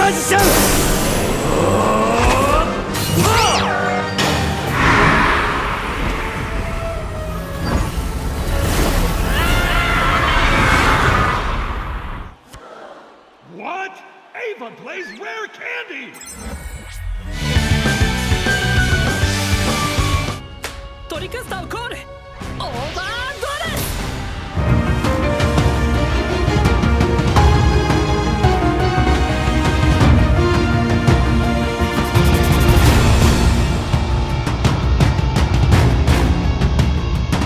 What? Ava plays rare candy! Torikasta Okore! Overdress!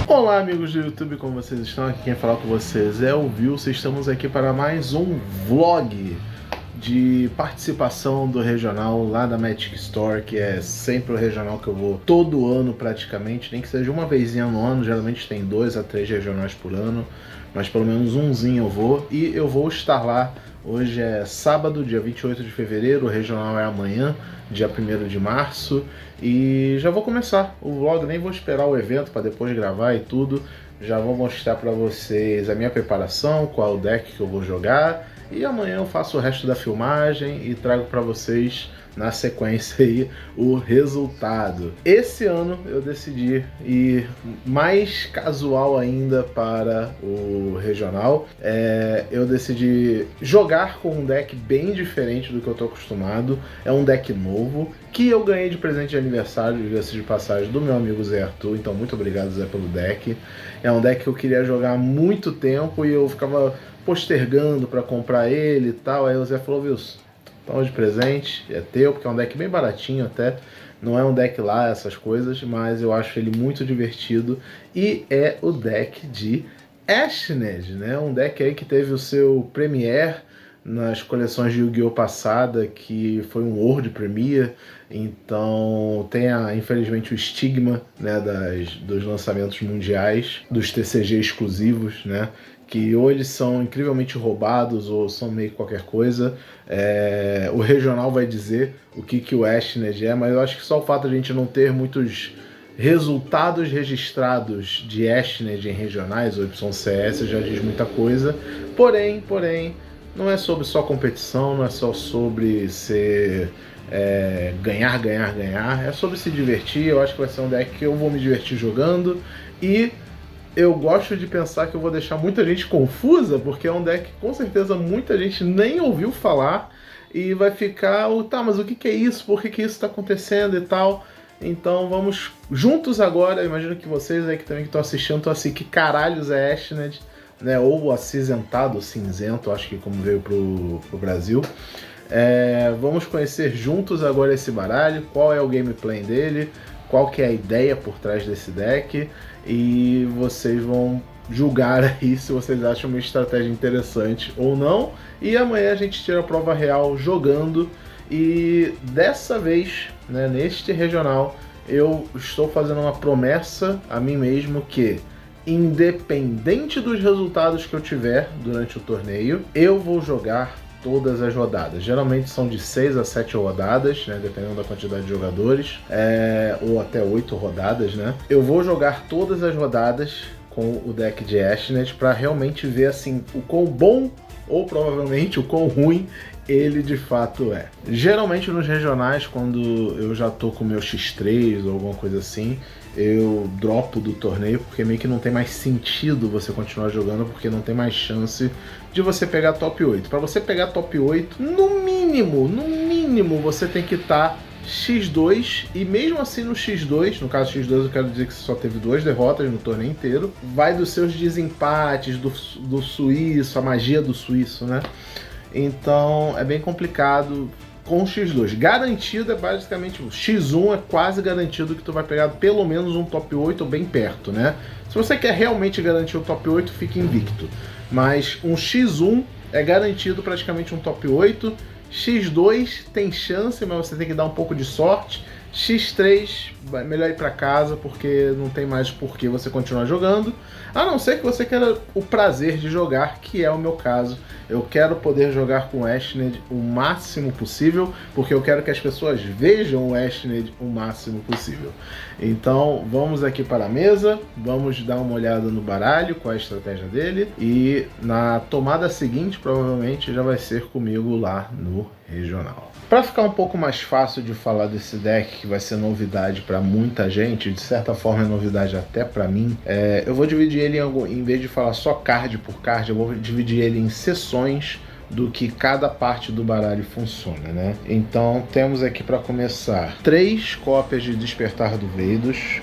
Olá amigos do YouTube, como vocês estão? Aqui quem fala com vocês é o Wilson. Estamos aqui para mais um vlog de participação do regional lá da Magic Store, que é sempre o regional que eu vou todo ano praticamente, nem que seja uma vezinha no ano. Geralmente tem 2 a 3 regionais por ano, mas pelo menos umzinho eu vou, e eu vou estar lá. Hoje é sábado, dia 28 de fevereiro, o regional é amanhã, dia 1º de março, e já vou começar o vlog, nem vou esperar o evento para depois gravar e tudo. Já vou mostrar para vocês a minha preparação, qual o deck que eu vou jogar, e amanhã eu faço o resto da filmagem e trago para vocês na sequência aí o resultado. Esse ano eu decidi ir mais casual ainda para o regional. Eu decidi jogar com um deck bem diferente do que eu tô acostumado. É um deck novo que eu ganhei de presente de aniversário, diga-se de passagem, do meu amigo Zé Arthur. Então muito obrigado, Zé, pelo deck. É um deck que eu queria jogar há muito tempo e eu ficava postergando para comprar ele e tal. Aí o Zé falou: Wilson, então de presente, é teu, porque é um deck bem baratinho até, não é um deck lá, essas coisas, mas eu acho ele muito divertido, e é o deck de Ashnod, né? Um deck aí que teve o seu Premiere nas coleções de Yu-Gi-Oh! Passada, que foi um World Premiere, então tem infelizmente o estigma, né, dos lançamentos mundiais, dos TCG exclusivos, né? Que ou eles são incrivelmente roubados ou são meio qualquer coisa. O regional vai dizer o que o Ashnod é, mas eu acho que só o fato de a gente não ter muitos resultados registrados de Ashnod em regionais ou YCS já diz muita coisa. Porém, não é sobre só competição, não é só sobre ser ganhar, é sobre se divertir. Eu acho que vai ser um deck que eu vou me divertir jogando, e eu gosto de pensar que eu vou deixar muita gente confusa, porque é um deck que com certeza muita gente nem ouviu falar e vai ficar, tá, mas o que é isso? Por que isso está acontecendo e tal? Então vamos juntos agora. Imagino que vocês aí que também estão assistindo estão assim, que caralhos é Ashnod, né? Ou acinzentado, ou cinzento, acho que como veio pro Brasil. Vamos conhecer juntos agora esse baralho, qual é o gameplay dele, qual que é a ideia por trás desse deck, e vocês vão julgar aí se vocês acham uma estratégia interessante ou não. E amanhã a gente tira a prova real jogando, e dessa vez, né, neste regional, eu estou fazendo uma promessa a mim mesmo que, independente dos resultados que eu tiver durante o torneio, eu vou jogar todas as rodadas. Geralmente são de 6 a 7 rodadas, né, dependendo da quantidade de jogadores, ou até 8 rodadas, né. Eu vou jogar todas as rodadas com o deck de Ashnod para realmente ver assim o quão bom ou provavelmente o quão ruim ele de fato é. Geralmente nos regionais, quando eu já tô com o meu X3 ou alguma coisa assim, eu dropo do torneio, porque meio que não tem mais sentido você continuar jogando, porque não tem mais chance de você pegar top 8. Para você pegar top 8, no mínimo, você tem que estar X2, e mesmo assim no X2, no caso X2 eu quero dizer que você só teve 2 derrotas no torneio inteiro, vai dos seus desempates, do suíço, a magia do suíço, né? Então é bem complicado com o X2. Garantido é basicamente X1, é quase garantido que tu vai pegar pelo menos um top 8 ou bem perto, né? Se você quer realmente garantir o top 8, fique invicto. Mas um X1 é garantido praticamente um top 8. X2 tem chance, mas você tem que dar um pouco de sorte. X3 é melhor ir para casa, porque não tem mais por que você continuar jogando, a não ser que você queira o prazer de jogar, que é o meu caso. Eu quero poder jogar com o Ashned o máximo possível, porque eu quero que as pessoas vejam o Ashned o máximo possível. Então vamos aqui para a mesa, vamos dar uma olhada no baralho, qual é a estratégia dele, e na tomada seguinte provavelmente já vai ser comigo lá no regional. Para ficar um pouco mais fácil de falar desse deck, que vai ser novidade para muita gente, de certa forma é novidade até para mim, eu vou dividir ele em vez de falar só card por card, eu vou dividir ele em sessões do que cada parte do baralho funciona, né? Então temos aqui para começar 3 cópias de Despertar do Veidos,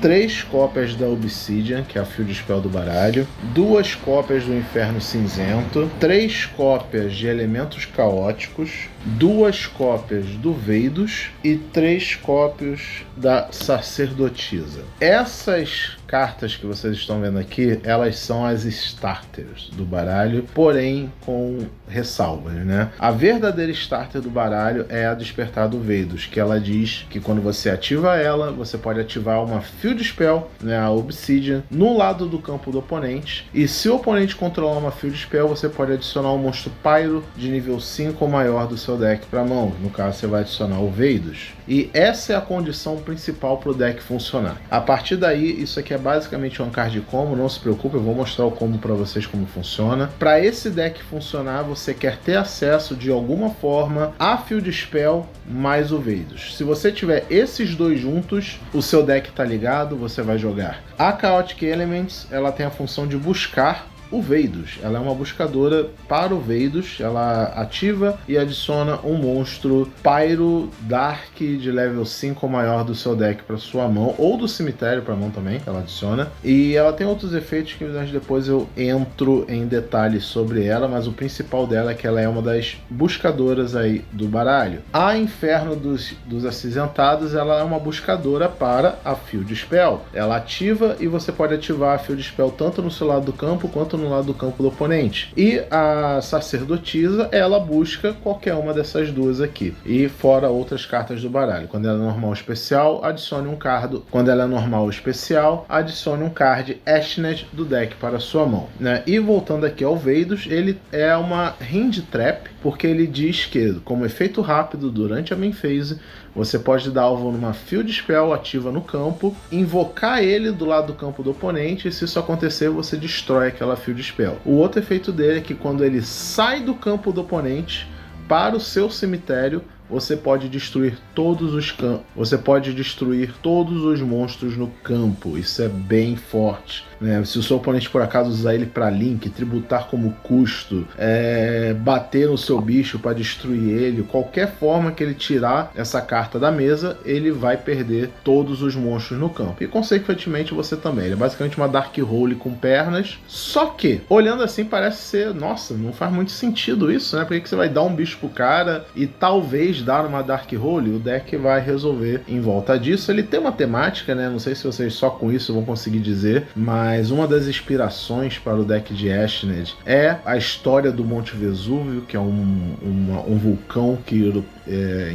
3 cópias da Obsidian, que é a Field Spell do baralho, 2 cópias do Inferno Cinzento, 3 cópias de Elementos Caóticos, 2 cópias do Veidos e 3 cópias da Sacerdotisa. Essas cartas que vocês estão vendo aqui, elas são as starters do baralho, porém com ressalvas, né? A verdadeira starter do baralho é a Despertar do Veidos, que ela diz que quando você ativa ela, você pode ativar uma Field Spell, né, a Obsidian, no lado do campo do oponente, e se o oponente controlar uma Field Spell, você pode adicionar um monstro Pyro de nível 5 ou maior do seu deck para mão. No caso, você vai adicionar o Veidos. E essa é a condição principal para o deck funcionar. A partir daí, isso aqui é basicamente um card combo, não se preocupe, eu vou mostrar o combo para vocês como funciona. Para esse deck funcionar, você quer ter acesso de alguma forma a Field Spell mais o Veidos. Se você tiver esses dois juntos, o seu deck está ligado, você vai jogar. A Chaotic Elements, ela tem a função de buscar o Veidos. Ela é uma buscadora para o Veidos, ela ativa e adiciona um monstro Pyro Dark de level 5 ou maior do seu deck para sua mão, ou do cemitério para mão também, ela adiciona. E ela tem outros efeitos que depois eu entro em detalhes sobre ela, mas o principal dela é que ela é uma das buscadoras aí do baralho. A Inferno dos Acinzentados, ela é uma buscadora para a Field Spell. Ela ativa e você pode ativar a Field Spell tanto no seu lado do campo quanto no lado do campo do oponente. E a Sacerdotisa, ela busca qualquer uma dessas duas aqui. E fora outras cartas do baralho. Quando ela é normal ou especial, adicione um card. Quando ela é normal ou especial, adicione um card Ashned do deck para sua mão, né? E voltando aqui ao Veidos, ele é uma Hand Trap, porque ele diz que, como efeito rápido durante a main phase, você pode dar alvo numa Field Spell ativa no campo, invocar ele do lado do campo do oponente, e se isso acontecer, você destrói aquela Field Spell. O outro efeito dele é que quando ele sai do campo do oponente para o seu cemitério, você pode destruir todos os campos. Você pode destruir todos os monstros no campo. Isso é bem forte, né? Se o seu oponente por acaso usar ele para link, tributar como custo, bater no seu bicho para destruir ele, qualquer forma que ele tirar essa carta da mesa, ele vai perder todos os monstros no campo. E consequentemente você também. Ele é basicamente uma Dark Hole com pernas. Só que, olhando assim, parece ser, nossa, não faz muito sentido isso, né? Por que você vai dar um bicho pro cara e talvez dar uma Dark Hole? O deck vai resolver em volta disso. Ele tem uma temática, né? Não sei se vocês só com isso vão conseguir dizer, mas uma das inspirações para o deck de Ashned é a história do Monte Vesúvio, que é um vulcão que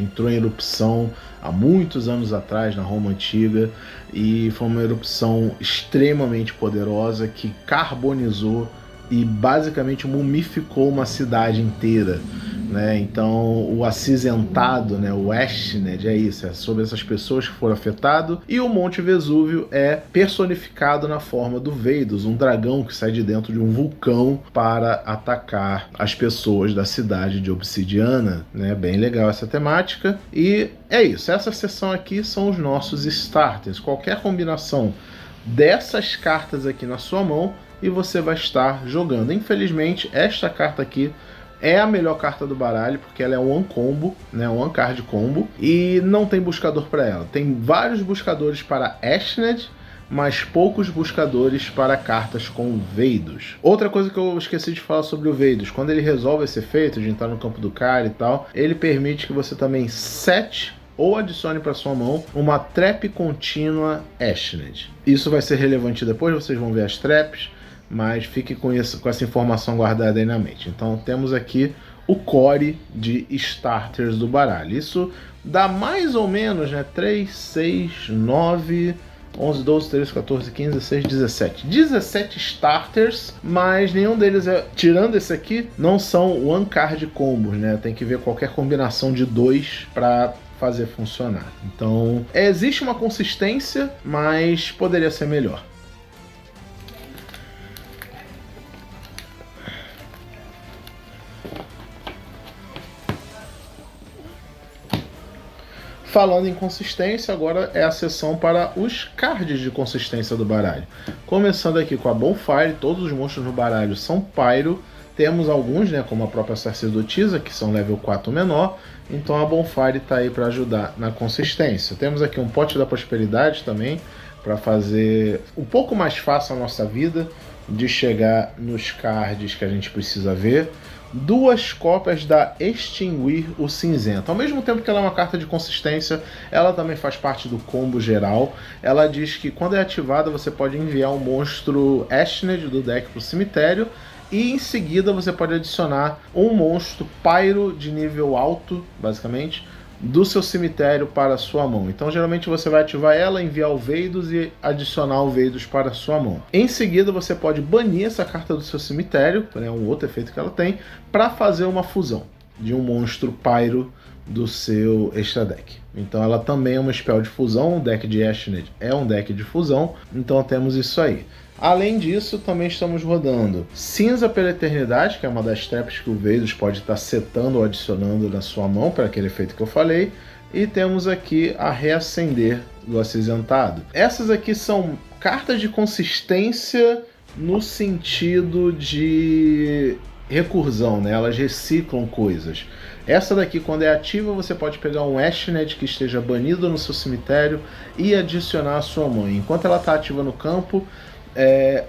entrou em erupção há muitos anos atrás na Roma Antiga, e foi uma erupção extremamente poderosa que carbonizou e basicamente mumificou uma cidade inteira, né? Então o acinzentado, né, o Ashned, é isso, é sobre essas pessoas que foram afetadas, e o Monte Vesúvio é personificado na forma do Veidos, um dragão que sai de dentro de um vulcão para atacar as pessoas da cidade de Obsidiana, né? Bem legal essa temática. E é isso, essa seção aqui são os nossos starters. Qualquer combinação dessas cartas aqui na sua mão e você vai estar jogando. Infelizmente, esta carta aqui é a melhor carta do baralho, porque ela é um one combo, né, um one card combo, e não tem buscador para ela. Tem vários buscadores para Ashned, mas poucos buscadores para cartas com Veidos. Outra coisa que eu esqueci de falar sobre o Veidos, quando ele resolve esse efeito de entrar no campo do cara e tal, ele permite que você também sete ou adicione para sua mão uma trap contínua Ashned. Isso vai ser relevante depois, vocês vão ver as traps, mas fique com essa informação guardada aí na mente. Então temos aqui o core de starters do baralho. Isso dá mais ou menos, né, 3, 6, 9, 11, 12, 13, 14, 15, 16, 17. 17 starters, mas nenhum deles tirando esse aqui, não são one card combos, né? Tem que ver qualquer combinação de 2 para fazer funcionar. Então, existe uma consistência, mas poderia ser melhor. Falando em consistência, agora é a seção para os cards de consistência do baralho. Começando aqui com a Bonfire, todos os monstros no baralho são Pyro. Temos alguns, né, como a própria Sacerdotisa, que são level 4 menor. Então a Bonfire está aí para ajudar na consistência. Temos aqui um Pote da Prosperidade também, para fazer um pouco mais fácil a nossa vida de chegar nos cards que a gente precisa ver. 2 cópias da Extinguir o Cinzento. Ao mesmo tempo que ela é uma carta de consistência, ela também faz parte do combo geral. Ela diz que quando é ativada você pode enviar um monstro Ashned do deck para o cemitério e em seguida você pode adicionar um monstro Pyro de nível alto, basicamente, do seu cemitério para a sua mão. Então geralmente você vai ativar ela, enviar o Veidos e adicionar o Veidos para a sua mão. Em seguida você pode banir essa carta do seu cemitério, é um outro efeito que ela tem, para fazer uma fusão de um monstro Pyro do seu extra deck. Então ela também é uma spell de fusão, o deck de Ashned é um deck de fusão, então temos isso aí. Além disso, também estamos rodando Cinza pela Eternidade, que é uma das traps que o Veidos pode estar setando ou adicionando na sua mão, para aquele efeito que eu falei. E temos aqui a Reacender do Acinzentado. Essas aqui são cartas de consistência no sentido de recursão, né? Elas reciclam coisas. Essa daqui, quando é ativa, você pode pegar um Ashned que esteja banido no seu cemitério e adicionar à sua mão. Enquanto ela está ativa no campo,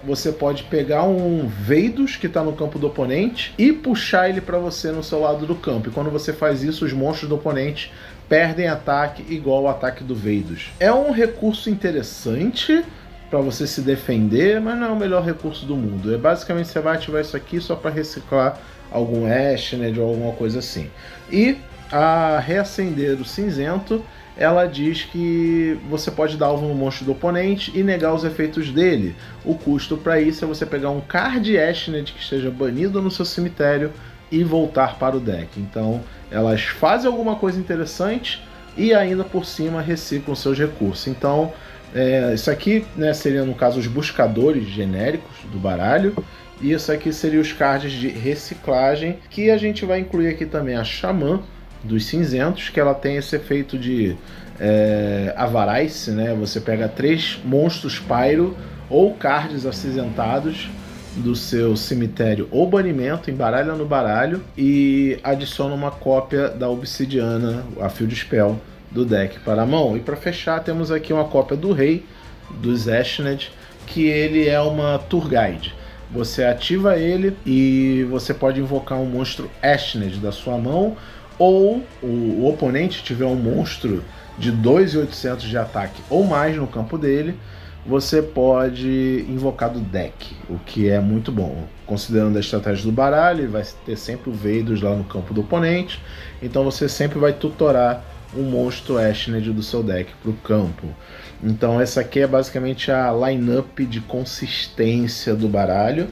você pode pegar um Veidos que está no campo do oponente e puxar ele para você no seu lado do campo. E quando você faz isso, os monstros do oponente perdem ataque igual ao ataque do Veidos. É um recurso interessante para você se defender, mas não é o melhor recurso do mundo. Basicamente você vai ativar isso aqui só para reciclar algum Ashned ou alguma coisa assim. E a Reacender o Cinzento, ela diz que você pode dar alvo no monstro do oponente e negar os efeitos dele. O custo para isso é você pegar um card Ashned que esteja banido no seu cemitério e voltar para o deck. Então elas fazem alguma coisa interessante e ainda por cima reciclam seus recursos. Então isso aqui, né, seria no caso os buscadores genéricos do baralho. E isso aqui seria os cards de reciclagem, que a gente vai incluir aqui também a Xamã dos Cinzentos, que ela tem esse efeito de Avarice, né? Você pega 3 monstros Pyro ou cards acinzentados do seu cemitério ou banimento, embaralha no baralho e adiciona uma cópia da Obsidiana, a Field Spell, do deck para a mão. E para fechar, temos aqui uma cópia do Rei, dos Ashned, que ele é uma Tour Guide. Você ativa ele e você pode invocar um monstro Ashned da sua mão, ou o oponente tiver um monstro de 2.800 de ataque ou mais no campo dele, você pode invocar do deck, o que é muito bom. Considerando a estratégia do baralho, ele vai ter sempre o Veidos lá no campo do oponente, então você sempre vai tutorar um monstro Ashned do seu deck para o campo. Então essa aqui é basicamente a line-up de consistência do baralho,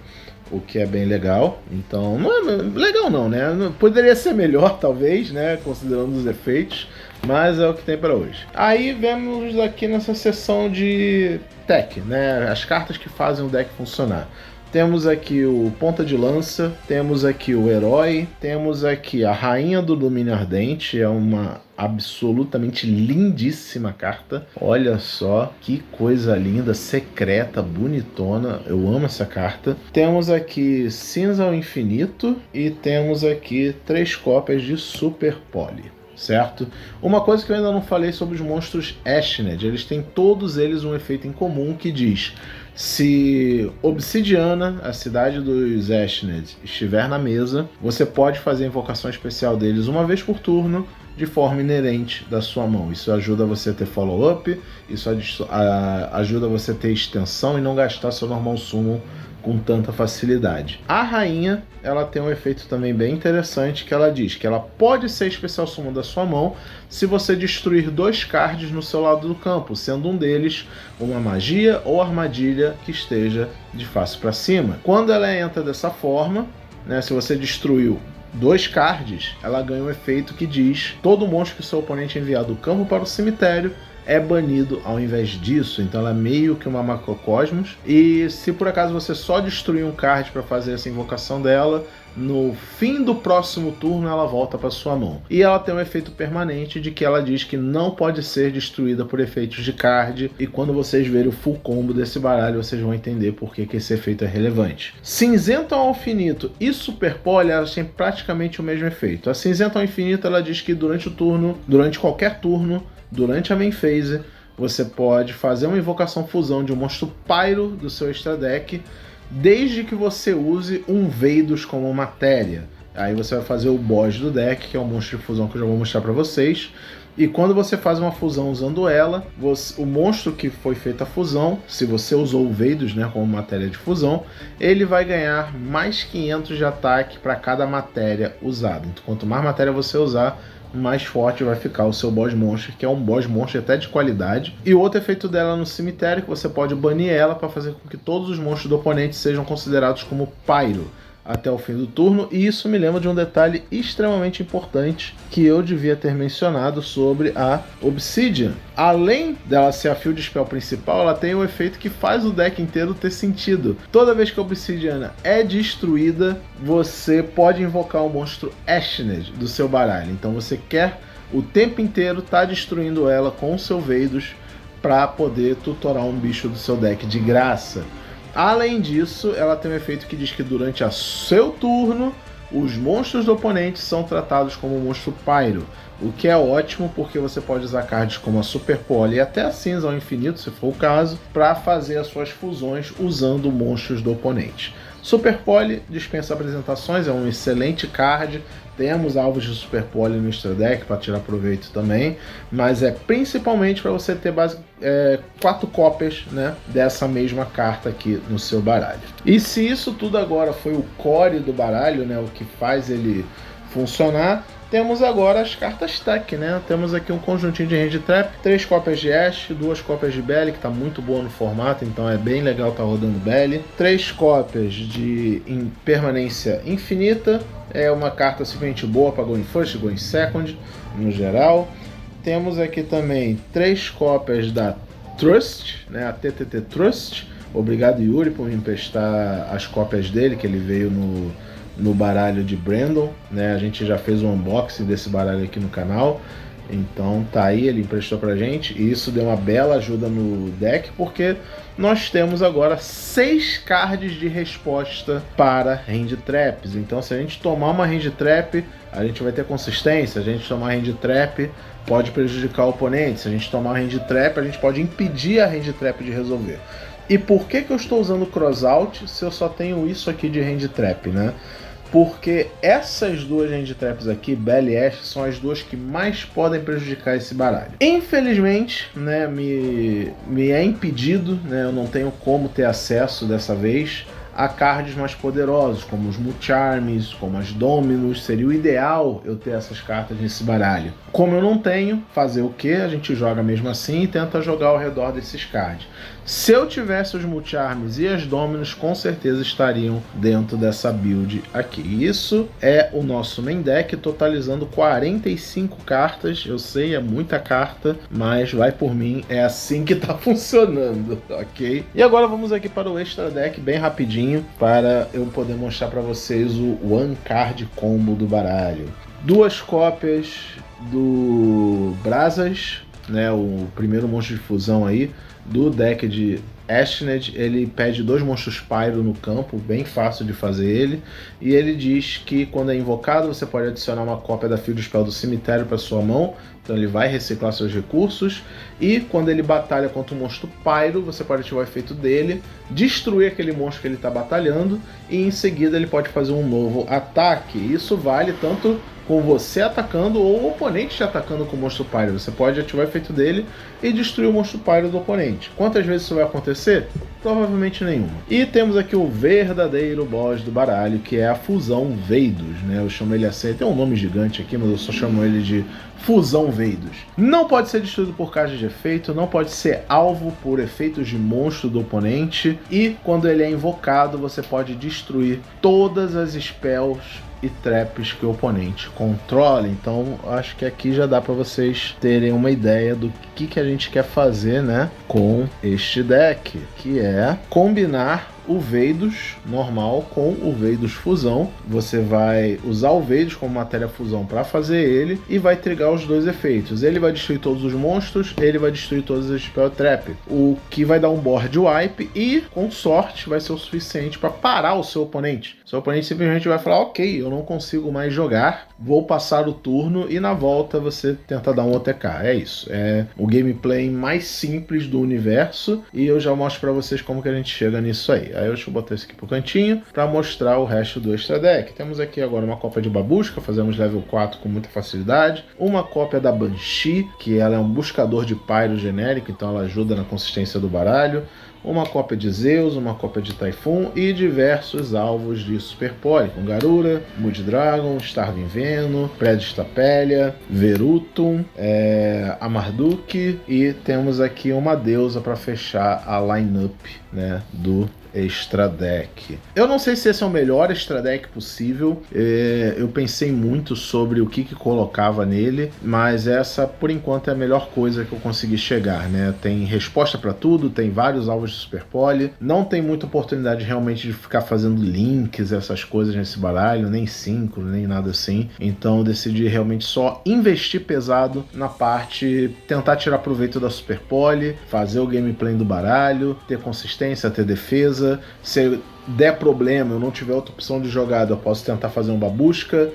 o que é bem legal. Então não é legal não, né? Poderia ser melhor talvez, né, considerando os efeitos, mas é o que tem para hoje. Aí vemos aqui nessa seção de tech, né, as cartas que fazem o deck funcionar. Temos aqui o Ponta de Lança, temos aqui o Herói, temos aqui a Rainha do Domínio Ardente, é uma absolutamente lindíssima carta. Olha só que coisa linda, secreta, bonitona, eu amo essa carta. Temos aqui Cinza ao Infinito e temos aqui 3 cópias de Super Poly. Certo? Uma coisa que eu ainda não falei sobre os monstros Ashned, eles têm todos eles um efeito em comum que diz: se Obsidiana, a cidade dos Ashned, estiver na mesa, você pode fazer a invocação especial deles uma vez por turno, de forma inerente da sua mão. Isso ajuda você a ter follow-up, isso ajuda você a ter extensão e não gastar seu normal summon com tanta facilidade. A rainha, ela tem um efeito também bem interessante, que ela diz que ela pode ser especial summon da sua mão se você destruir 2 cards no seu lado do campo, sendo um deles uma magia ou armadilha que esteja de face para cima. Quando ela entra dessa forma, né, se você destruiu 2 cards, ela ganha um efeito que diz: todo monstro que seu oponente enviar do campo para o cemitério é banido ao invés disso. Então ela é meio que uma macrocosmos. E se por acaso você só destruir um card para fazer essa invocação dela, no fim do próximo turno ela volta para sua mão. E ela tem um efeito permanente de que ela diz que não pode ser destruída por efeitos de card. E quando vocês verem o full combo desse baralho, vocês vão entender por que esse efeito é relevante. Cinzento ao Infinito e Super Poly, elas têm praticamente o mesmo efeito. A Cinzento ao Infinito, ela diz que durante qualquer turno, durante a main phase, você pode fazer uma invocação fusão de um monstro Pyro do seu extra deck, desde que você use um Veidos como matéria. Aí você vai fazer o boss do deck, que é um monstro de fusão que eu já vou mostrar para vocês. E quando você faz uma fusão usando ela, o monstro que foi feita a fusão, se você usou o Veidos, né, como matéria de fusão, ele vai ganhar mais 500 de ataque para cada matéria usada. Então, quanto mais matéria você usar, mais forte vai ficar o seu boss monster, que é um boss monster até de qualidade. E o outro efeito dela no cemitério, que você pode banir ela para fazer com que todos os monstros do oponente sejam considerados como Pyro até o fim do turno. E isso me lembra de um detalhe extremamente importante que eu devia ter mencionado sobre a Obsidian. Além dela ser a Field Spell principal, ela tem um efeito que faz o deck inteiro ter sentido. Toda vez que a Obsidian é destruída, você pode invocar o monstro Ashned do seu baralho. Então você quer o tempo inteiro estar destruindo ela com o seu Veidos para poder tutorar um bicho do seu deck de graça. Além disso, ela tem um efeito que diz que durante o seu turno, os monstros do oponente são tratados como monstro Pyro, o que é ótimo porque você pode usar cards como a Super Poly e até a Cinza ao Infinito, se for o caso, para fazer as suas fusões usando monstros do oponente. Super Poly dispensa apresentações, é um excelente card. Temos alvos de Super Poly no extra deck para tirar proveito também, mas é principalmente para você ter 4 cópias, né, dessa mesma carta aqui no seu baralho. E se isso tudo agora foi o core do baralho, né, o que faz ele funcionar, temos agora as cartas tech, né? Temos aqui um conjuntinho de Hand Trap, 3 cópias de Ash, 2 cópias de Belly, que está muito boa no formato, então é bem legal estar rodando Belly. 3 cópias de Permanência Infinita, é uma carta simplesmente boa para Going First, Going Second, no geral. Temos aqui também 3 cópias da Trust, né? A TTT Trust. Obrigado, Yuri, por me emprestar as cópias dele, que ele veio no baralho de Brandon, né? A gente já fez um unboxing desse baralho aqui no canal, então tá aí, ele emprestou pra gente, e isso deu uma bela ajuda no deck, porque nós temos agora 6 cards de resposta para Hand Traps. Então se a gente tomar uma Hand Trap, a gente vai ter consistência. Se a gente tomar Hand Trap, pode prejudicar o oponente. Se a gente tomar Hand Trap, a gente pode impedir a Hand Trap de resolver. E por que eu estou usando Crossout se eu só tenho isso aqui de Hand Trap, né? Porque essas 2 Hand Traps aqui, Belly e Ash, são as 2 que mais podem prejudicar esse baralho. Infelizmente, né, me é impedido, né, eu não tenho como ter acesso dessa vez a cards mais poderosos, como os Mucharms, como as Dominus. Seria o ideal eu ter essas cartas nesse baralho. Como eu não tenho, fazer o que? A gente joga mesmo assim e tenta jogar ao redor desses cards. Se eu tivesse os Mucharms e as Dominus, com certeza estariam dentro dessa build aqui. Isso é o nosso main deck, totalizando 45 cartas. Eu sei, é muita carta, mas vai por mim, é assim que tá funcionando, ok? E agora vamos aqui para o extra deck, bem rapidinho, para eu poder mostrar para vocês o One Card Combo do baralho. 2 cópias do Brazas, né, o primeiro monstro de fusão aí, do deck de Ashned. Ele pede 2 monstros Pyro no campo, bem fácil de fazer ele. E ele diz que quando é invocado, você pode adicionar uma cópia da Field Spell do cemitério para sua mão. Então ele vai reciclar seus recursos. E quando ele batalha contra um monstro Pyro, você pode ativar o efeito dele, destruir aquele monstro que ele está batalhando, e em seguida ele pode fazer um novo ataque. Isso vale tanto com você atacando ou o oponente te atacando com o monstro pyro. Você pode ativar o efeito dele e destruir o monstro pyro do oponente. Quantas vezes isso vai acontecer? Provavelmente nenhuma. E temos aqui o verdadeiro boss do baralho, que é a Fusão Veidos, né? Eu chamo ele assim, tem um nome gigante aqui, mas eu só chamo ele de Fusão Veidos. Não pode ser destruído por caixa de efeito, não pode ser alvo por efeitos de monstro do oponente, e quando ele é invocado, você pode destruir todas as spells e traps que o oponente controla. Então acho que aqui já dá para vocês terem uma ideia do que a gente quer fazer, né, com este deck, que é combinar o Veidos normal com o Veidos Fusão. Você vai usar o Veidos como matéria fusão para fazer ele e vai trigar os dois efeitos. Ele vai destruir todos os monstros, ele vai destruir todas as Spell Trap, o que vai dar um board wipe e, com sorte, vai ser o suficiente para parar o seu oponente. Seu oponente simplesmente vai falar: ok, eu não consigo mais jogar, vou passar o turno, e na volta você tenta dar um OTK. É isso, é o gameplay mais simples do universo, e eu já mostro para vocês como que a gente chega nisso aí. Aí deixa eu botar isso aqui pro cantinho para mostrar o resto do extra deck. Temos aqui agora uma cópia de Babusca, fazemos level 4 com muita facilidade. Uma cópia da Banshee, que ela é um buscador de pyro genérico, então ela ajuda na consistência do baralho. Uma cópia de Zeus, uma cópia de Typhoon e diversos alvos de Super Poly, com Garura, Mood Dragon, Starving Veno, Predstapelia, Verutum, a Marduk, e temos aqui uma deusa para fechar a lineup, né, do extra deck. Eu não sei se esse é o melhor extra deck possível, eu pensei muito sobre o que colocava nele, mas essa por enquanto é a melhor coisa que eu consegui chegar, né? Tem resposta para tudo, tem vários alvos de Super Poly, não tem muita oportunidade realmente de ficar fazendo links, essas coisas nesse baralho, nem síncro, nem nada assim, então eu decidi realmente só investir pesado na parte, tentar tirar proveito da Super Poly, fazer o gameplay do baralho, ter consistência, ter defesa. Se der problema, eu não tiver outra opção de jogada, eu posso tentar fazer um Babusca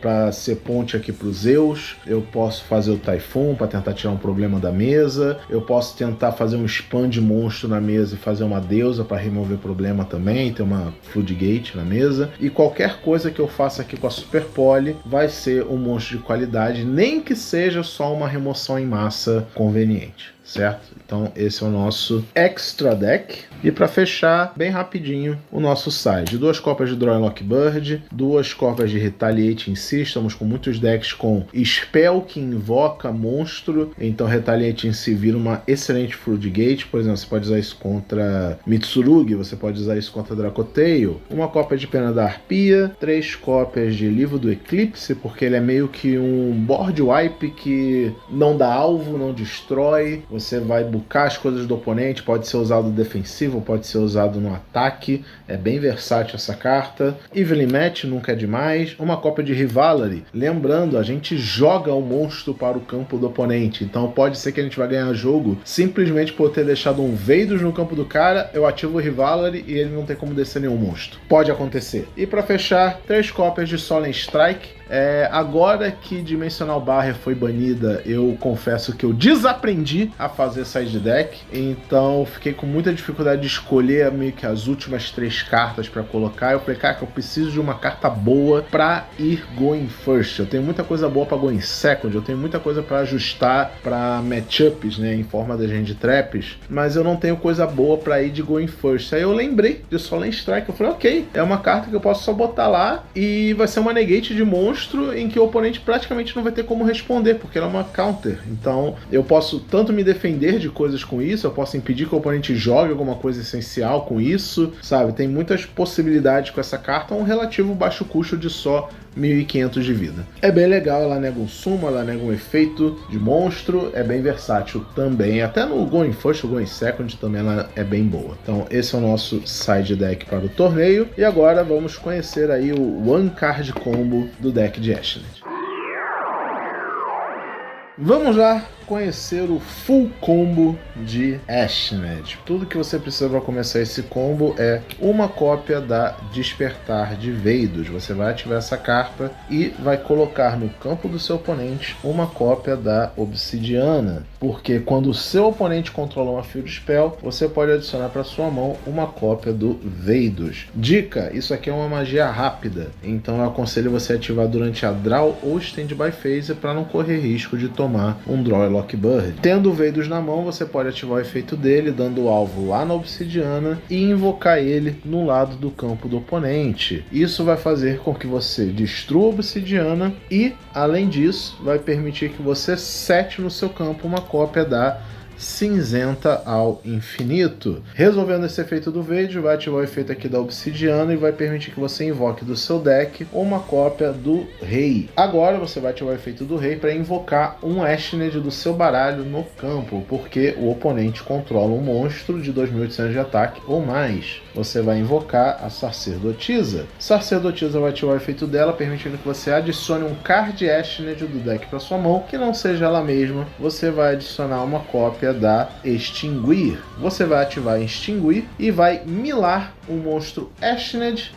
para ser ponte aqui para os Zeus, eu posso fazer o Typhoon para tentar tirar um problema da mesa, eu posso tentar fazer um spam de monstro na mesa e fazer uma deusa para remover problema também, ter uma Floodgate na mesa, e qualquer coisa que eu faça aqui com a Super Poly vai ser um monstro de qualidade, nem que seja só uma remoção em massa conveniente, certo? Então esse é o nosso extra deck. E para fechar, bem rapidinho, o nosso side. 2 cópias de Draw Lockbird, 2 cópias de Retaliate em si. Estamos com muitos decks com Spell que invoca monstro, então Retaliate em si vira uma excelente Floodgate. Por exemplo, você pode usar isso contra Mitsurugi, você pode usar isso contra Dracotail. Uma cópia de Pena da Arpia, 3 cópias de Livro do Eclipse, porque ele é meio que um board wipe que não dá alvo, não destrói. Você vai bucar as coisas do oponente, pode ser usado defensivo, pode ser usado no ataque, é bem versátil essa carta. Evelyn Match nunca é demais. Uma cópia de Rivalry, lembrando, a gente joga o monstro para o campo do oponente, então pode ser que a gente vai ganhar jogo simplesmente por ter deixado um Veidos no campo do cara, eu ativo o Rivalry e ele não tem como descer nenhum monstro. Pode acontecer. E para fechar, 3 cópias de Solemn Strike. Agora que Dimensional Barrier foi banida, eu confesso que eu desaprendi a fazer side deck, então fiquei com muita dificuldade de escolher meio que as últimas 3 cartas para colocar. Eu falei, cara, que eu preciso de uma carta boa para ir going first. Eu tenho muita coisa boa para going second, eu tenho muita coisa para ajustar para matchups, né, em forma de hand traps, mas eu não tenho coisa boa para ir de going first. Aí eu lembrei de Solemn Strike, eu falei, ok, é uma carta que eu posso só botar lá e vai ser uma negate de monstro em que o oponente praticamente não vai ter como responder, porque ela é uma counter. Então eu posso tanto me defender de coisas com isso, eu posso impedir que o oponente jogue alguma coisa essencial com isso, sabe? Tem muitas possibilidades com essa carta, um relativo baixo custo de só 1.500 de vida. É bem legal, ela nega um sumo, ela nega um efeito de monstro, é bem versátil também. Até no Going First ou Going Second também ela é bem boa. Então esse é o nosso side deck para o torneio. E agora vamos conhecer aí o One Card Combo do deck de Ashnet. Vamos lá conhecer o full combo de Ashnet. Tudo que você precisa para começar esse combo é uma cópia da Despertar de Veidos. Você vai ativar essa carta e vai colocar no campo do seu oponente uma cópia da Obsidiana. porque quando o seu oponente controla uma Field Spell, você pode adicionar para sua mão uma cópia do Veidos. Dica, isso aqui é uma magia rápida, então eu aconselho você ativar durante a Draw ou Standby Phase para não correr risco de tomar um Draw e Lockbird. Tendo o Veidos na mão, você pode ativar o efeito dele, dando o alvo lá na obsidiana e invocar ele no lado do campo do oponente. Isso vai fazer com que você destrua a obsidiana e, além disso, vai permitir que você sete no seu campo uma cópia da Cinzenta ao Infinito. Resolvendo esse efeito do Veidos, vai ativar o efeito aqui da obsidiana e vai permitir que você invoque do seu deck uma cópia do Rei. Agora você vai ativar o efeito do Rei para invocar um Ashned do seu baralho no campo, porque o oponente controla um monstro de 2800 de ataque ou mais. Você vai invocar a Sacerdotisa. Sacerdotisa vai ativar o efeito dela, permitindo que você adicione um card Ashned do deck para sua mão, que não seja ela mesma. Você vai adicionar uma cópia da Extinguir. Você vai ativar Extinguir e vai milar um monstro Ashned,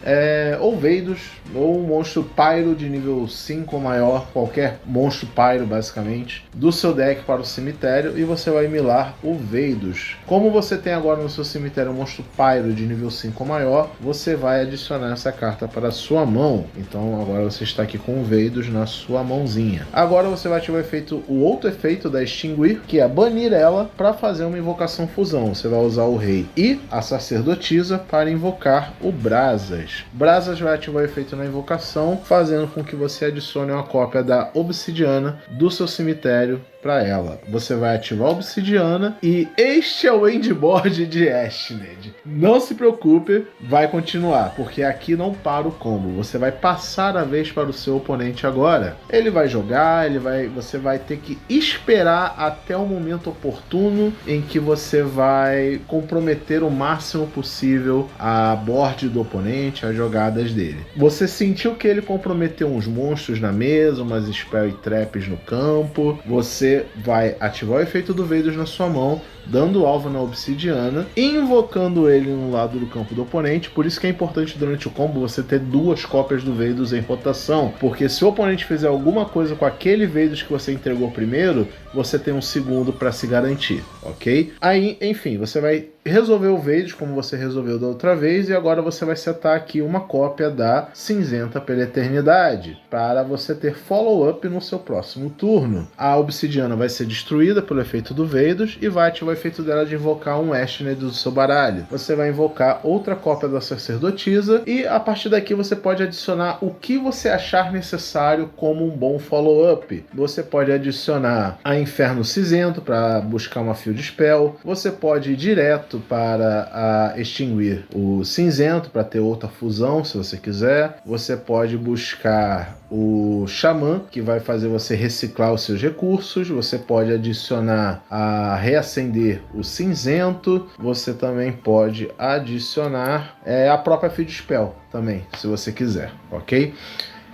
ou Veidos, ou um monstro Pyro de nível 5 ou maior, qualquer monstro Pyro basicamente, do seu deck para o cemitério, e você vai milar o Veidos. Como você tem agora no seu cemitério um monstro Pyro de nível 5 ou maior, você vai adicionar essa carta para a sua mão. Então agora você está aqui com o Veidos na sua mãozinha. Agora você vai ativar o outro efeito da Extinguir, que é banir ela para fazer uma invocação fusão. Você vai usar o Rei e a Sacerdotisa para invocar o Brazas. Brazas vai ativar o efeito na invocação, fazendo com que você adicione uma cópia da obsidiana do seu cemitério para ela. Você vai ativar a obsidiana e este é o endboard de Ashned. Não se preocupe, vai continuar, porque aqui não para o combo. Você vai passar a vez para o seu oponente agora. Ele vai jogar, você vai ter que esperar até o momento oportuno em que você vai comprometer o máximo possível a board do oponente, as jogadas dele. Você sentiu que ele comprometeu uns monstros na mesa, umas spell e traps no campo, você vai ativar o efeito do Veidos na sua mão, dando alvo na obsidiana, invocando ele no lado do campo do oponente. Por isso que é importante durante o combo você ter duas cópias do Veidos em rotação, porque se o oponente fizer alguma coisa com aquele Veidos que você entregou primeiro, você tem um segundo para se garantir, ok? Aí, enfim, você vai resolver o Veidos como você resolveu da outra vez, e agora você vai setar aqui uma cópia da Cinzenta pela Eternidade, para você ter follow-up no seu próximo turno. A obsidiana vai ser destruída pelo efeito do Veidos e vai ativar o efeito dela de invocar um Ashned do seu baralho. Você vai invocar outra cópia da Sacerdotisa e a partir daqui você pode adicionar o que você achar necessário como um bom follow-up. Você pode adicionar a Inferno Cinzento para buscar uma Field Spell. Você pode ir direto para extinguir o Cinzento para ter outra fusão, se você quiser. Você pode buscar o Xamã, que vai fazer você reciclar os seus recursos. Você pode adicionar a reacender o Cinzento. Você também pode adicionar a própria Field Spell também, se você quiser, ok?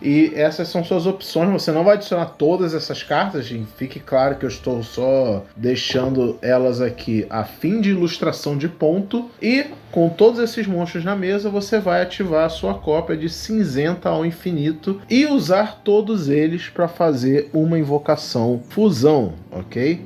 E essas são suas opções. Você não vai adicionar todas essas cartas, e fique claro que eu estou só deixando elas aqui a fim de ilustração de ponto. E com todos esses monstros na mesa, você vai ativar a sua cópia de Cinzenta ao Infinito e usar todos eles para fazer uma invocação fusão, ok?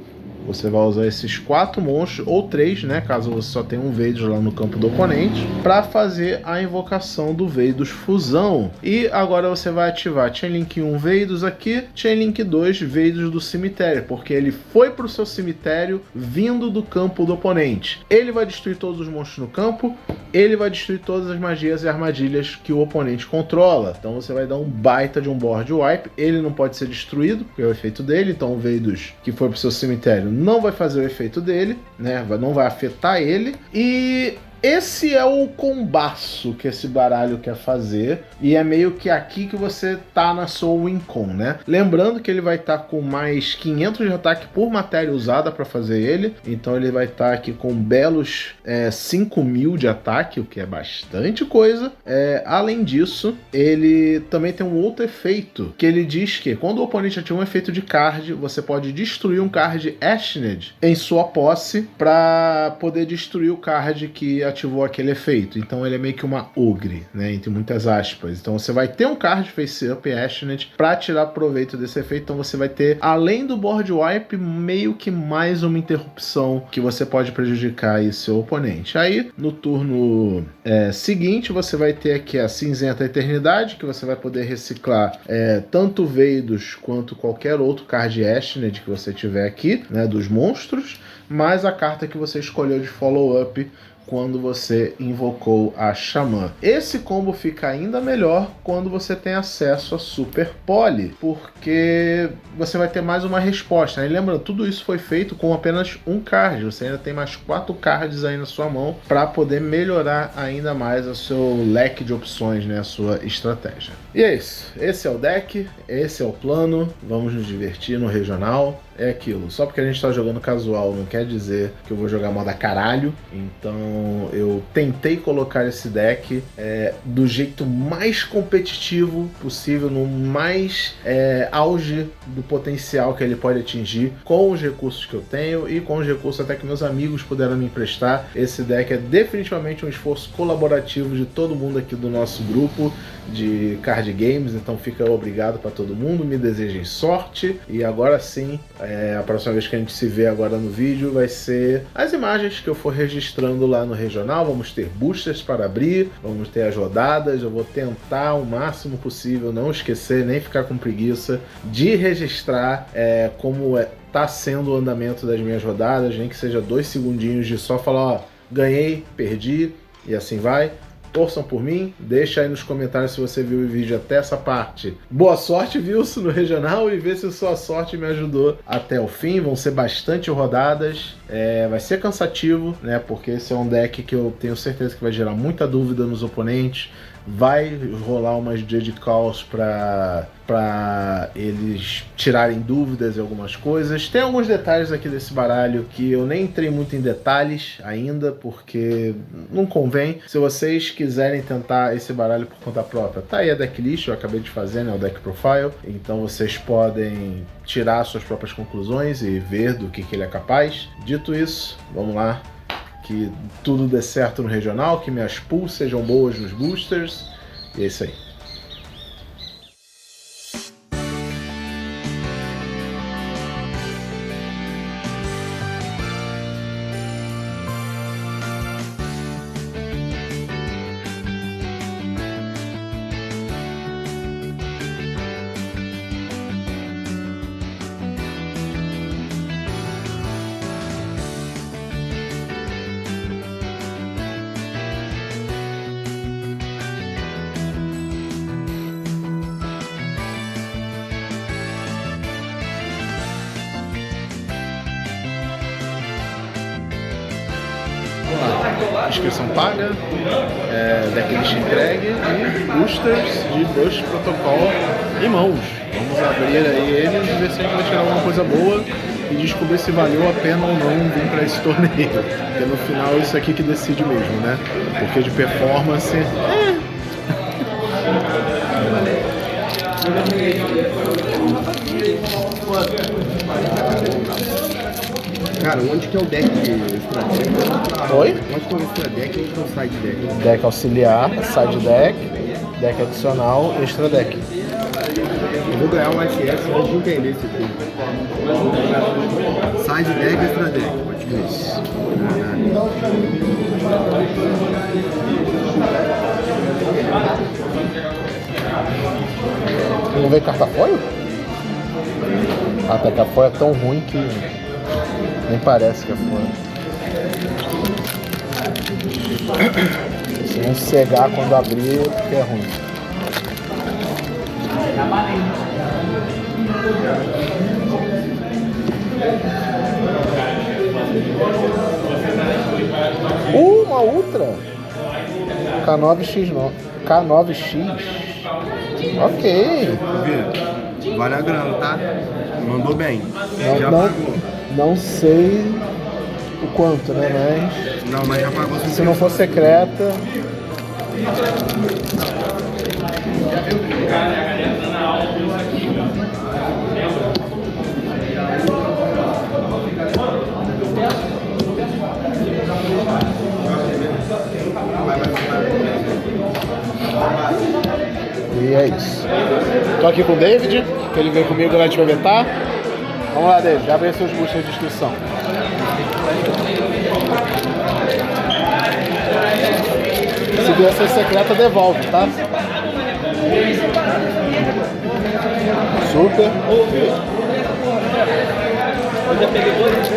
Você vai usar esses 4 monstros, ou 3, né, caso você só tenha um Veidos lá no campo do oponente, para fazer a invocação do Veidos Fusão. E agora você vai ativar Chainlink 1 Veidos aqui, Chainlink 2 Veidos do cemitério, porque ele foi para o seu cemitério vindo do campo do oponente. Ele vai destruir todos os monstros no campo, ele vai destruir todas as magias e armadilhas que o oponente controla. Então você vai dar um baita de um board wipe. Ele não pode ser destruído, porque é o efeito dele, então o Veidos que foi para o seu cemitério não vai fazer o efeito dele, né? Não vai afetar ele. E esse é o combaço que esse baralho quer fazer, e é meio que aqui que você tá na sua win con, né? Lembrando que ele vai estar com mais 500 de ataque por matéria usada para fazer ele, então ele vai estar aqui com belos 5.000 de ataque, o que é bastante coisa. Além disso, ele também tem um outro efeito, que ele diz que quando o oponente ativa um efeito de card, você pode destruir um card Ashned em sua posse para poder destruir o card que ativou aquele efeito. Então ele é meio que uma ogre, né, entre muitas aspas. Então você vai ter um card face up Ashnod para tirar proveito desse efeito. Então você vai ter, além do board wipe, meio que mais uma interrupção que você pode prejudicar aí seu oponente. Aí no turno seguinte você vai ter aqui a Cinzenta Eternidade, que você vai poder reciclar tanto Veidos quanto qualquer outro card Ashnod que você tiver aqui, né, dos monstros, mais a carta que você escolheu de follow-up quando você invocou a Xamã. Esse combo fica ainda melhor quando você tem acesso a Super Poly, porque você vai ter mais uma resposta, né? E lembrando, tudo isso foi feito com apenas um card, você ainda tem mais 4 cards aí na sua mão para poder melhorar ainda mais o seu leque de opções, né? A sua estratégia. E é isso, esse é o deck, esse é o plano, vamos nos divertir no regional. É aquilo, só porque a gente tá jogando casual não quer dizer que eu vou jogar moda caralho. Então eu tentei colocar esse deck do jeito mais competitivo possível, no mais auge do potencial que ele pode atingir, com os recursos que eu tenho e com os recursos até que meus amigos puderam me emprestar. Esse deck é definitivamente um esforço colaborativo de todo mundo aqui do nosso grupo de card games, então fica obrigado para todo mundo, me desejem sorte. E agora sim, a próxima vez que a gente se vê agora no vídeo vai ser as imagens que eu for registrando lá no regional. Vamos ter boosters para abrir, vamos ter as rodadas. Eu vou tentar o máximo possível não esquecer, nem ficar com preguiça de registrar como tá sendo o andamento das minhas rodadas, nem que seja 2 segundinhos de só falar, ó, ganhei, perdi e assim vai. Torçam por mim, deixa aí nos comentários se você viu o vídeo até essa parte. Boa sorte, Wilson, no regional, e vê se sua sorte me ajudou até o fim. Vão ser bastante rodadas, vai ser cansativo, né? Porque esse é um deck que eu tenho certeza que vai gerar muita dúvida nos oponentes. Vai rolar umas Judge Calls para eles tirarem dúvidas em algumas coisas. Tem alguns detalhes aqui desse baralho que eu nem entrei muito em detalhes ainda, porque não convém. Se vocês quiserem tentar esse baralho por conta própria, tá aí a decklist, eu acabei de fazer, né, o deck profile. Então vocês podem tirar suas próprias conclusões e ver do que ele é capaz. Dito isso, vamos lá. Que tudo dê certo no regional, que minhas pools sejam boas nos boosters. E é isso aí. Inscrição paga, decklist entregue e boosters de Burst Protocol em mãos. Vamos abrir aí eles e ver se a gente vai tirar alguma coisa boa e descobrir se valeu a pena ou não vir para esse torneio. Porque no final isso aqui que decide mesmo, né? Porque de performance... Cara, onde que é o deck extra deck? Oi? Onde que é o extra deck e onde que é o side deck? Deck auxiliar, side deck, deck adicional, extra deck. Eu vou ganhar um SS antes de entender esse aqui. Side deck, extra deck. Pode ver isso. Não vem carta foil? A carta foil é tão ruim que nem parece que é foil. Se não cegar quando abrir, porque é ruim. Uma Ultra K9X9. K9X. Ok. Vale a grana, tá? Mandou bem. Já Não, pagou. não sei o quanto, né? Mas Não, mas já pagou. se não for secreta. aqui com o David, que ele veio comigo lá de bebetar. Vamos lá, David, abre aí seus boosters de inscrição. Se doação secreta, devolve, tá? Super.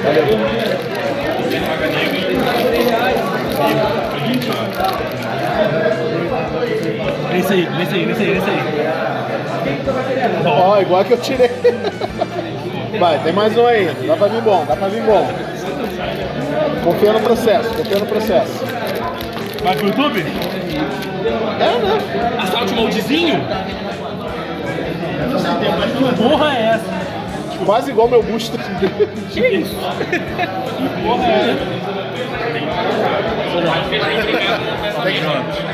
Valeu. Nesse aí. Ó, igual que eu tirei. Vai, tem mais um aí. Dá pra vir bom. Confia no processo. Vai pro YouTube? Né? Assalte o moldezinho? Que porra é essa? Quase igual meu booster. Que isso? Que porra é essa?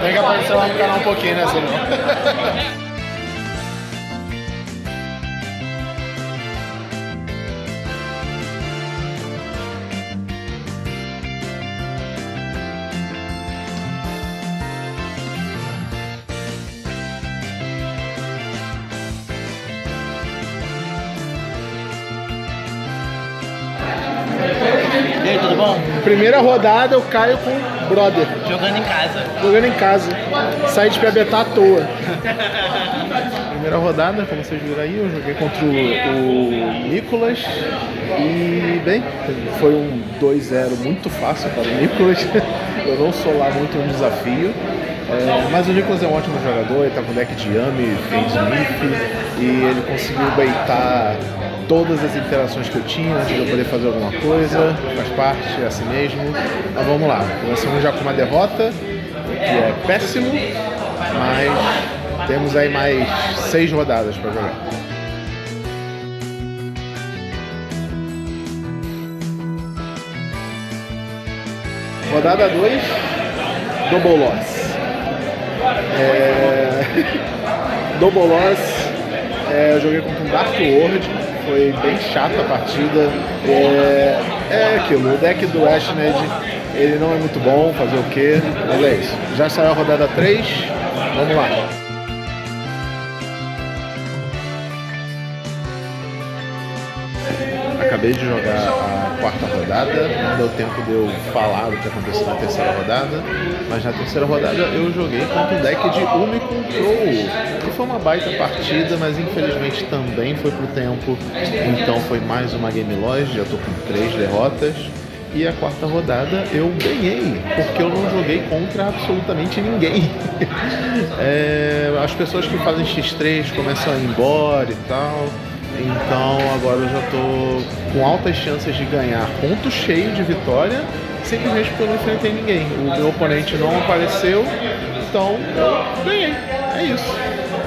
Tem que aparecer lá no canal um pouquinho, né, senhor? E aí, tudo bom? Primeira rodada eu caio com o brother. Jogando em casa. Sai de PBTA à toa. Primeira rodada, como vocês viram aí, eu joguei contra o Nicolas. E, bem, foi um 2-0 muito fácil para o Nicolas. Eu não sou lá muito um desafio. Mas o Nicolas é um ótimo jogador, ele tá com deck de Yami, fez Smith, e ele conseguiu baitar todas as interações que eu tinha antes de eu poder fazer alguma coisa, faz parte, é assim mesmo. Mas vamos lá, começamos já com uma derrota, que é péssimo, mas temos aí mais 6 rodadas para jogar. Rodada 2, Double Loss. Double Loss, eu joguei contra um Dark World, foi bem chata a partida. É aquilo, o deck do Ashned, ele não é muito bom, fazer o quê? Mas é isso. Já saiu a rodada 3, vamos lá. Acabei de jogar a quarta rodada, não deu tempo de eu falar o que aconteceu na terceira rodada, mas na terceira rodada eu joguei contra um deck de Umi Control, que foi uma baita partida, mas infelizmente também foi pro tempo, então foi mais uma Game Loss, já tô com 3 derrotas, e a quarta rodada eu ganhei, porque eu não joguei contra absolutamente ninguém. As pessoas que fazem X3 começam a ir embora e tal. Então agora eu já tô com altas chances de ganhar ponto cheio de vitória, simplesmente porque eu não enfrentei ninguém. O meu oponente não apareceu, então eu ganhei. É isso.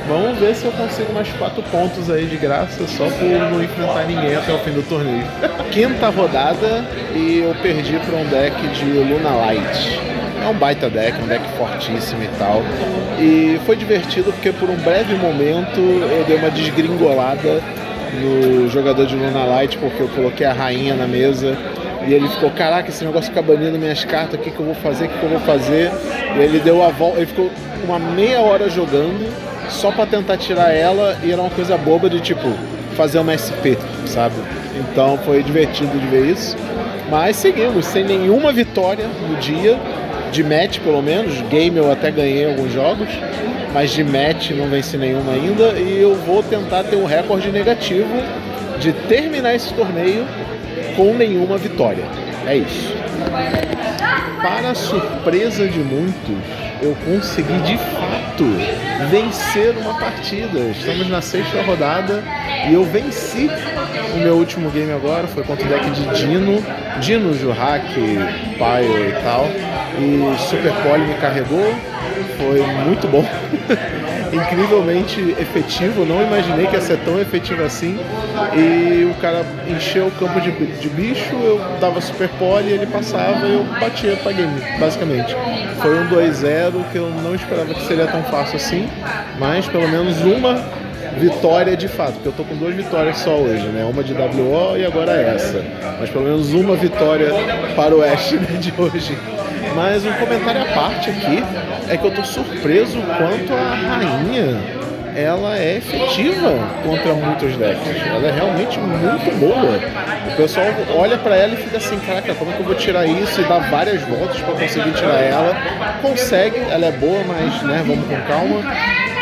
Vamos ver se eu consigo mais 4 pontos aí de graça só por não enfrentar ninguém até o fim do torneio. Quinta rodada e eu perdi para um deck de Luna Light. É um baita deck, um deck fortíssimo e tal. E foi divertido porque por um breve momento eu dei uma desgringolada no jogador de Luna Light, porque eu coloquei a rainha na mesa e ele ficou, caraca, esse negócio fica banindo minhas cartas, o que eu vou fazer, e ele deu a volta, ele ficou uma meia hora jogando só pra tentar tirar ela, e era uma coisa boba de tipo, fazer uma SP, sabe? Então foi divertido de ver isso, mas seguimos, sem nenhuma vitória no dia, de match pelo menos, game eu até ganhei alguns jogos, mas de match não venci nenhuma ainda, e eu vou tentar ter um recorde negativo de terminar esse torneio com nenhuma vitória. É isso. Para surpresa de muitos, eu consegui de fato vencer uma partida. Estamos na 6ª rodada e eu venci o meu último game agora. Foi contra o deck de Dino, Jurrak, Pyro e tal. E Super Poly me carregou. Foi muito bom. Incrivelmente efetivo, não imaginei que ia ser tão efetivo assim. E o cara encheu o campo de bicho, eu dava Super Poly, ele passava e eu batia pra game, basicamente. Foi um 2-0 que eu não esperava que seria tão fácil assim, mas pelo menos uma vitória de fato, porque eu tô com 2 vitórias só hoje, né? Uma de WO e agora essa. Mas pelo menos uma vitória para o Ash de hoje. Mas um comentário à parte aqui é que eu tô surpreso quanto a rainha ela é efetiva contra muitos decks. Ela é realmente muito boa. O pessoal olha pra ela e fica assim, caraca, como é que eu vou tirar isso? E dá várias voltas pra conseguir tirar ela. Consegue, ela é boa, mas né, vamos com calma.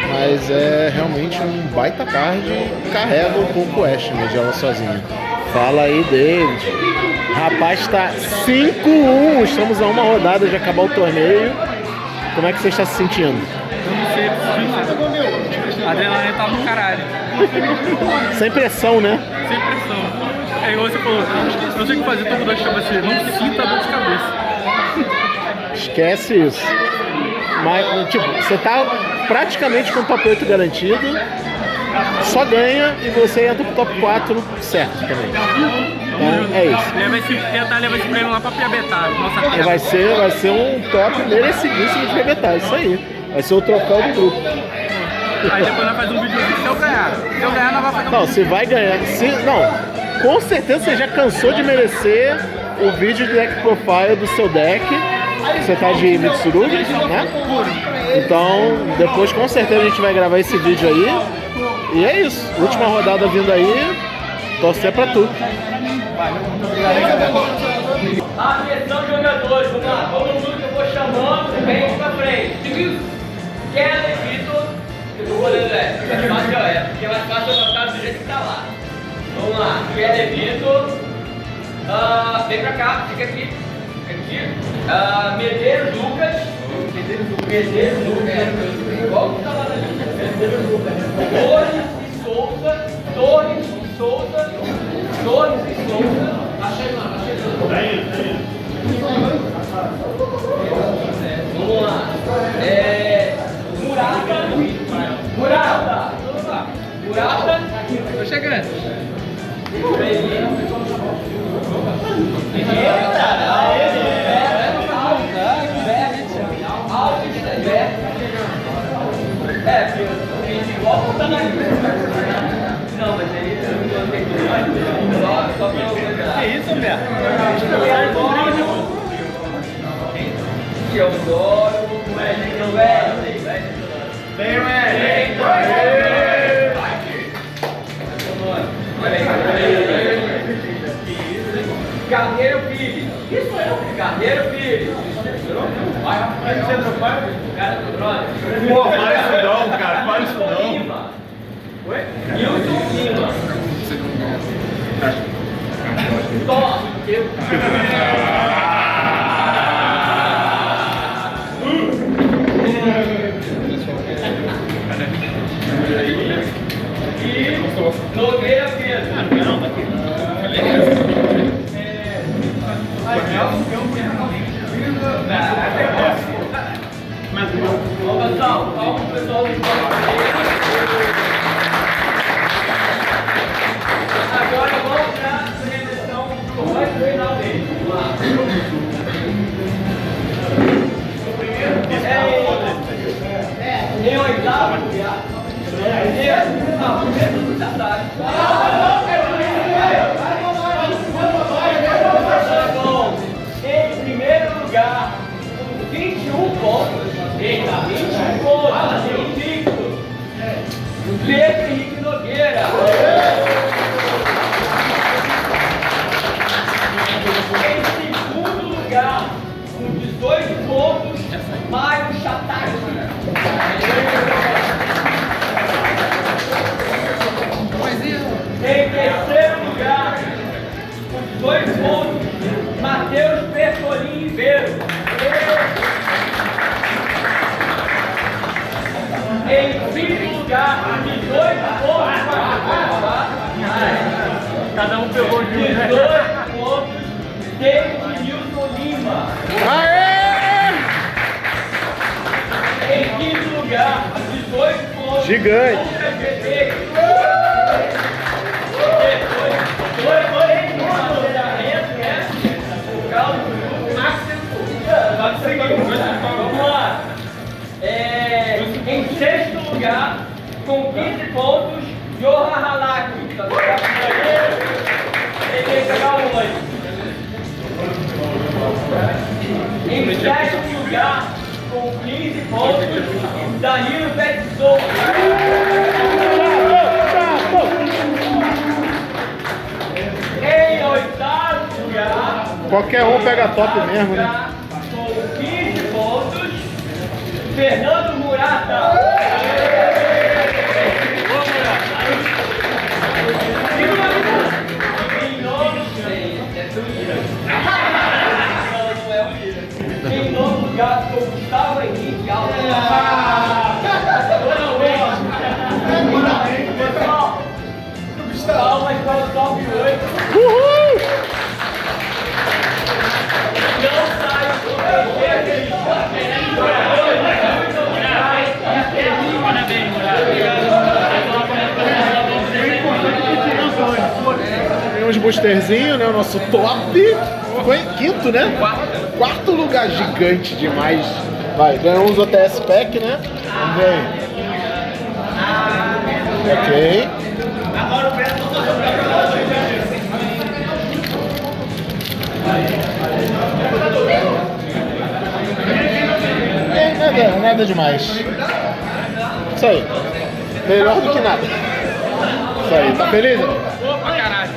Mas é realmente um baita card e carrega um pouco o Ash, né, de ela sozinha. Fala aí, David. Rapaz, tá 5-1. Estamos a uma rodada de acabar o torneio. Como é que você está se sentindo? Eu não sei, a adrenalina tá no caralho. Sem pressão, né? Sem pressão. É igual você falou, eu sei o que fazer, tô com dor de cabeça. Não sinta dor de cabeça. Esquece isso. Mas, tipo, você tá praticamente com o top 8 garantido. Só ganha e você entra pro top 4 certo também. Então é isso. Tentar levar esse prêmio lá pra Piabetá. Nossa E vai ser um top merecidíssimo de Piabetá, isso aí. Vai ser o troféu do grupo. Aí depois nós fazemos um vídeo se eu ganhar. Se eu ganhar, nós vamos fazer um Não, vídeo. você vai ganhar. Não, com certeza você já cansou de merecer o vídeo de deck profile do seu deck. Você tá de Mitsurugi, né? Então, depois com certeza a gente vai gravar esse vídeo aí. E é isso. Última rodada vindo aí. Torcer pra tudo. Atenção, jogadores, vamos lá, todo mundo que eu vou chamando, vem pra frente. Keller, Vitor, eu vou olhando mais fácil porque é mais fácil eu botar do jeito que tá lá. Vamos lá, Keller, Vitor, vem pra cá, fica aqui, Medeiros, Lucas, igual que tá lá na lista, Medeiros, Lucas, Torres e Souza, achei lá. Vamos lá. Murata. Tô chegando. Igual tá na não, mas aí eu não tenho só pra eu olhar. Que isso, Humberto? Que eu adoro o Wesley. Vem, Carneiro Filho. Isso é Carneiro Filho. Vai, você não vai? Cara do drone. Pô, faz isso não, cara, faz isso não. Oi? Nilson Lima. Toma. E Nogueira Pedro. Bom, pessoal, palmas pro pessoal do agora vamos para a seleção do final dele. Vamos lá. Em oitavo lugar. Primeiro do Sassari. Em primeiro lugar, com 21 pontos. Eita, 21 pontos. Invicto. Pedro Henrique Nogueira. Em segundo lugar, com 18 pontos, Mário Chataki. Em terceiro lugar, com 18 pontos, Matheus Bertolini Ribeiro. Em quinto lugar, com 18 pontos, Cada um pegou de 18 pontos, David Nilson Lima. Em quinto lugar, 18 pontos. Gigante. Vamos lá. Em sexto lugar, com 15 pontos, Johan Halaki. Ele tem que pegar um aí. Em sétimo lugar, com 15 pontos, Danilo Petzow. Qualquer um pega top mesmo, né? Com 15 pontos, Fernando Murata. Em nono lugar ficou Gustavo Henrique Alves. Pessoal, palmas para o top 8. Uhul! Não sai Tem uns boosterzinhos, né? O nosso top. Foi quinto, né? Quarto lugar, gigante demais. Vai, ganhamos o OTS Pack, né? Vamos ver aí. Ok. Nada demais. Isso aí. Melhor do que nada. Isso aí. Tá feliz, amigo? Opa, caralho.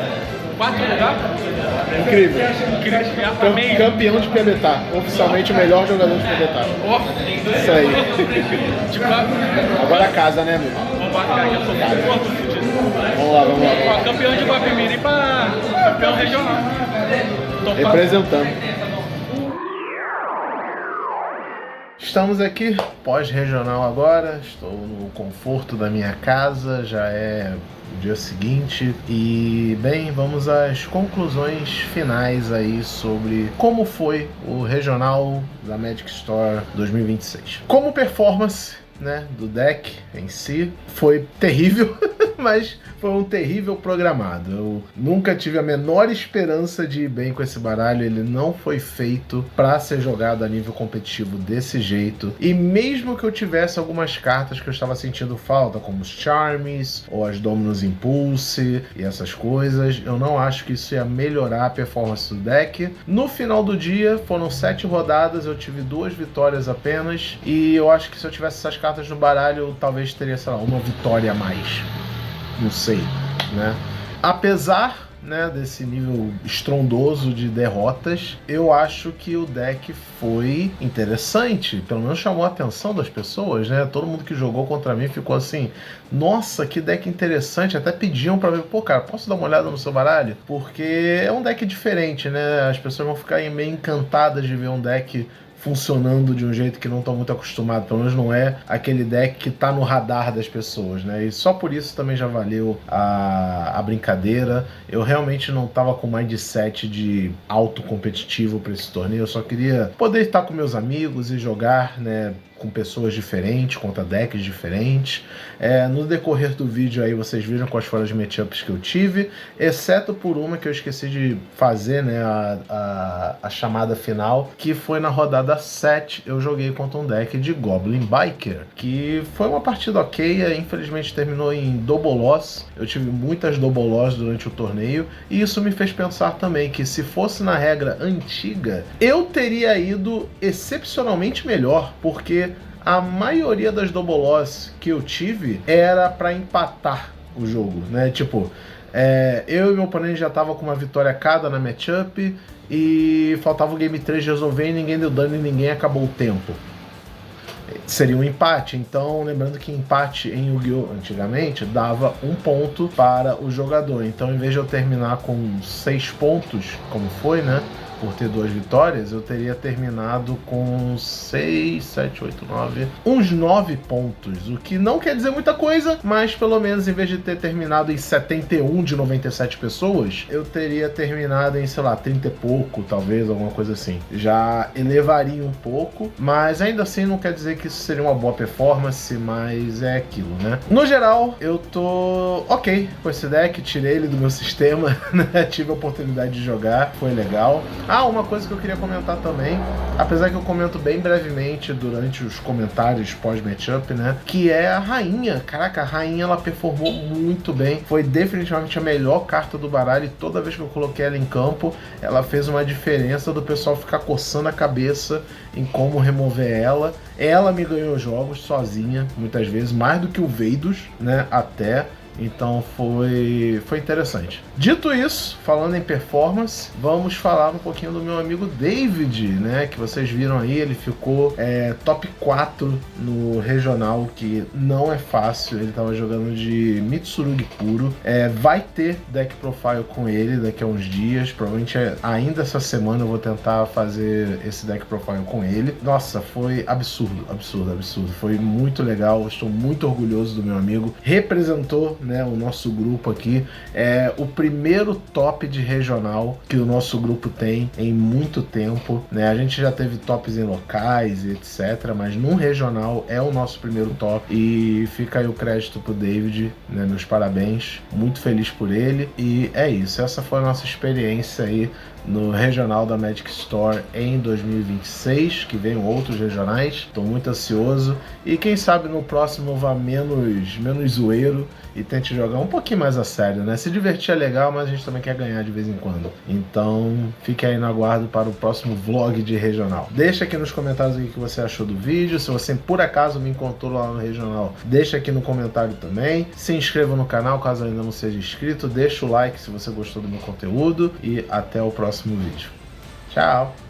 4 lugar? Incrível. Amém. Campeão de PBTA. Oficialmente o melhor jogador de PBTA. Isso aí. Tipo, Agora a casa, né, amigo? vamos marcar aqui, eu sou muito gordo fudido. Vamos lá, vamos lá. Ó, campeão de Guapimirim pra campeão regional. Tô Representando. Estamos aqui, pós-regional agora, estou no conforto da minha casa, já é o dia seguinte e, bem, vamos às conclusões finais aí sobre como foi o regional da Magic Store 2026. Como performance, né, do deck em si, foi terrível, mas foi um terrível programado. Eu nunca tive a menor esperança de ir bem com esse baralho, ele não foi feito para ser jogado a nível competitivo desse jeito, e mesmo que eu tivesse algumas cartas que eu estava sentindo falta, como os Charms, ou as Dominus Impulse, e essas coisas, eu não acho que isso ia melhorar a performance do deck. No final do dia, foram 7 rodadas, eu tive 2 vitórias apenas, e eu acho que se eu tivesse essas cartas no baralho, eu talvez teria, sei lá, uma vitória a mais. Não sei, né? Apesar, né, desse nível estrondoso de derrotas, eu acho que o deck foi interessante, pelo menos chamou a atenção das pessoas, né? Todo mundo que jogou contra mim ficou assim, nossa, que deck interessante, até pediam pra ver, pô, cara, posso dar uma olhada no seu baralho? Porque é um deck diferente, né? As pessoas vão ficar meio encantadas de ver um deck funcionando de um jeito que não estão muito acostumados, pelo menos não é aquele deck que tá no radar das pessoas, né? E só por isso também já valeu a brincadeira. Eu realmente não tava com mindset de alto competitivo para esse torneio, eu só queria poder estar com meus amigos e jogar, né, com pessoas diferentes, contra decks diferentes. No decorrer do vídeo aí vocês viram quais foram as matchups que eu tive, exceto por uma que eu esqueci de fazer, né, a chamada final, que foi na rodada 7, eu joguei contra um deck de Goblin Biker, que foi uma partida ok, infelizmente terminou em double loss. Eu tive muitas double loss durante o torneio, e isso me fez pensar também que se fosse na regra antiga, eu teria ido excepcionalmente melhor, porque a maioria das double loss que eu tive era para empatar o jogo, né? Tipo, eu e meu oponente já tava com uma vitória cada na matchup e faltava o game 3 de resolver e ninguém deu dano e ninguém acabou o tempo. Seria um empate, então lembrando que empate em Yu-Gi-Oh! Antigamente dava 1 ponto para o jogador, então em vez de eu terminar com 6 pontos, como foi, né, por ter 2 vitórias, eu teria terminado com 6, 7, 8, 9, uns 9 pontos, o que não quer dizer muita coisa, mas pelo menos em vez de ter terminado em 71 de 97 pessoas, eu teria terminado em, sei lá, 30 e pouco, talvez, alguma coisa assim. Já elevaria um pouco, mas ainda assim não quer dizer que isso seria uma boa performance, mas é aquilo, né? No geral, eu tô ok com esse deck, tirei ele do meu sistema, né? Tive a oportunidade de jogar, foi legal. Ah, uma coisa que eu queria comentar também, apesar que eu comento bem brevemente durante os comentários pós-matchup, né, que é a rainha. Caraca, a rainha, ela performou muito bem, foi definitivamente a melhor carta do baralho, e toda vez que eu coloquei ela em campo, ela fez uma diferença do pessoal ficar coçando a cabeça em como remover ela. Ela me ganhou jogos sozinha, muitas vezes, mais do que o Veidos, né, até. Então foi interessante. Dito isso, falando em performance, vamos falar um pouquinho do meu amigo David, né? Que vocês viram aí, ele ficou top 4 no regional, que não é fácil. Ele tava jogando de Mitsurugi puro. Vai ter deck profile com ele daqui a uns dias. Provavelmente ainda essa semana eu vou tentar fazer esse deck profile com ele. Nossa, foi absurdo. Foi muito legal. Estou muito orgulhoso do meu amigo. Representou, né, o nosso grupo aqui. É o primeiro top de regional que o nosso grupo tem em muito tempo, né? A gente já teve tops em locais e etc, mas num regional é o nosso primeiro top, e fica aí o crédito pro David, né? Meus parabéns, muito feliz por ele. E é isso, essa foi a nossa experiência aí no regional da Magic Store em 2026, que venham outros regionais. Estou muito ansioso e quem sabe no próximo vá menos zoeiro e tente jogar um pouquinho mais a sério, né? Se divertir é legal, mas a gente também quer ganhar de vez em quando. Então fique aí no aguardo para o próximo vlog de regional. Deixa aqui nos comentários o que você achou do vídeo. Se você por acaso me encontrou lá no regional, deixa aqui no comentário também. Se inscreva no canal caso ainda não seja inscrito. Deixa o like se você gostou do meu conteúdo e até o próximo vídeo. Tchau!